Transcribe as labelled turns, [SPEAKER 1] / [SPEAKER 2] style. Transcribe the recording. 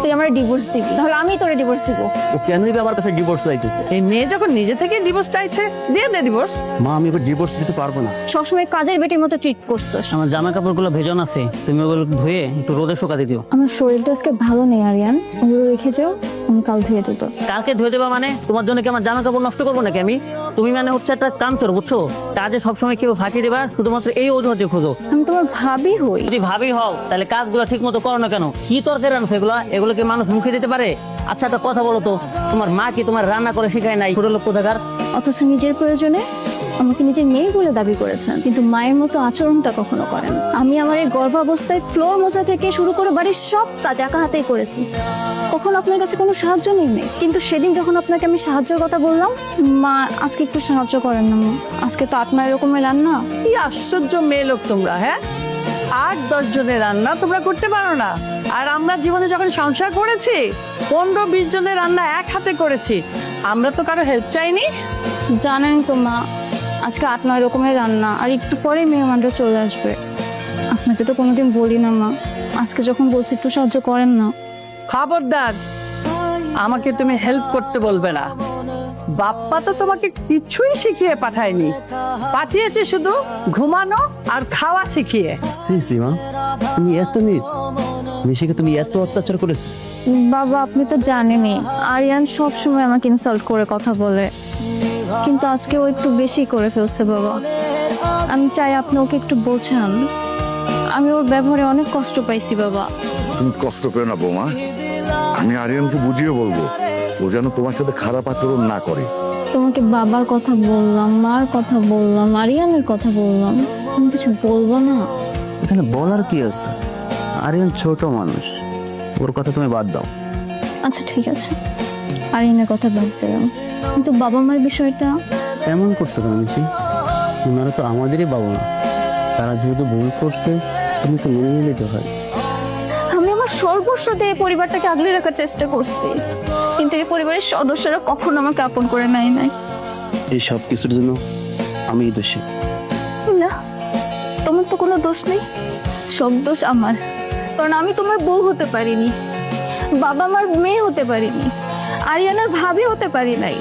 [SPEAKER 1] তুই আমার ডিভোর্স দিবি, তাহলে আমি তোরে ডিভোর্স দিব।
[SPEAKER 2] ও কেনই বা আমার কাছে ডিভোর্স চাইতেছে?
[SPEAKER 3] এই মেয়ে যখন নিজে থেকে ডিভোর্স চাইছে, দিয়ে দে ডিভোর্স।
[SPEAKER 2] মা আমি ওকে ডিভোর্স দিতে পারবো না।
[SPEAKER 1] সবসময় কাজের বেটির মতো ট্রিট করছস।
[SPEAKER 4] আমার জামা কাপড়গুলো ভেজন আছে, তুমি ওগুলো ধুয়ে একটু রোদে শুকাতে দিও।
[SPEAKER 1] আমার শরীরটা আজকে ভালো নেই আরিয়ান, ওগুলো রেখে যাও, আমি কাল ধুয়ে দেবো।
[SPEAKER 4] কালকে ধুয়ে দেবা মানে? তোমার জন্য কি আমার জামা কাপড় নষ্ট করবো নাকি আমি? তুমি মানে হচ্ছে একটা কামচোর, বুঝছো? কাজে সবসময় কেউ ফাঁকি দেবা শুধুমাত্র এই অজুহাতে খুঁজো।
[SPEAKER 1] আমি তোমার ভাবি হই।
[SPEAKER 4] যদি ভাবি হও তাহলে কাজগুলো ঠিক মতো করো না কেন? কি তরকারি রান্না এগুলো? এগুলো কি মানুষ মুখে দিতে পারে? আচ্ছা একটা কথা বলো তো, তোমার মা কি তোমার রান্না করে শেখায় নাই? ছোট লোক কোথাকার।
[SPEAKER 1] অথচ নিজের প্রয়োজনে আমাকে নিজের মেয়ে বলে দাবি করেছেন, কিন্তু মায়ের মতো আচরণটা কখনো করেন। আমি আমার এই গর্ভাবস্থায় ফ্লোর মোছা থেকে শুরু করে বাড়ির সব কাজ একা হাতেই করেছি, কখনো আপনার কাছে কোনো সাহায্য নেই। কিন্তু সেদিন যখন আপনাকে আমি সাহায্যের কথা বললাম, মা আজকে একটু সাহায্য করেন না মা, আজকে তো 8-9 রকমের রান্না।
[SPEAKER 3] কি আশ্চর্য মেয়ে লোক তোমরা, হ্যাঁ? 8-10 জনের রান্না তোমরা করতে পারো না? আর আমরা জীবনে যখন সংসার করেছি 15-20 জনের রান্না এক হাতে করেছি। আমরা তো কারো হেল্প চাইনি।
[SPEAKER 1] জানেন তো মা, আজকে 8-9 রকমের রান্না, আর একটু পরেই মেহমানরা চলে আসবে। আপনাকে তো কোনোদিন বলি না মা, আজকে যখন বলছি একটু সাহায্য করেন না।
[SPEAKER 3] খবরদার, আমাকে তুমি হেল্প করতে বলবে না। বাপ্পা তো তোমাকে কিছুই শিখিয়ে পাঠায়নি, পাঠিয়েছে শুধু ঘুমানো আর খাওয়া শিখিয়ে।
[SPEAKER 2] সি মা, তুমি এত নিজ নিশিকে তুমি এত অত্যাচার করেছো?
[SPEAKER 1] বাবা আপনি তো জানেনই, আরিয়ান সব সময় আমাকে ইনসাল্ট করে কথা বলে, কিন্তু আজকে ও একটু বেশি করে ফেলছে বাবা। আমি চাই আপনি ওকে একটু বোঝান, আমি ওর ব্যবহারে অনেক কষ্ট পাইছি বাবা।
[SPEAKER 5] তুমি কষ্ট করে না বৌমা, আমি আরিয়ানকে বুঝিয়ে বলবো ও যেন তোমার সাথে খারাপ আচরণ না করে।
[SPEAKER 1] তোমাকে বাবার কথা বললাম, মার কথা বললাম, আরিয়ানের কথা বললাম, তুমি কিছু বলবো না?
[SPEAKER 2] এখানে বলার কি আছে? আরিয়ান ছোট মানুষ, ওর কথা তুমি বাদ দাও।
[SPEAKER 1] আচ্ছা ঠিক আছে, আরিয়ানের কথা বাদ দিলাম, কিন্তু বাবা মার বিষয়টা।
[SPEAKER 2] এমন করছো কেন নিশি? ওনারা তো আমাদেরই বাবা মা, তারা যেহেতু ভুল করছে তুমি তো মেনে নিতে হয়।
[SPEAKER 1] আমি আমার সর্বস্ব দিয়ে এই পরিবারটাকে আগলে রাখার চেষ্টা করছি, কিন্তু এই পরিবারের সদস্যরা কখনো আমাকে আপন করে নেয় নাই।
[SPEAKER 2] এই সব কিছুর জন্য আমি দোষী।
[SPEAKER 1] না, তোমার তো কোনো দোষ নেই, সব দোষ আমার, কারণ আমি তোমার বউ হতে পারিনি, বাবা মার মেয়ে হতে পারিনি, আরিয়ানার ভাবি হতে পারি নাই।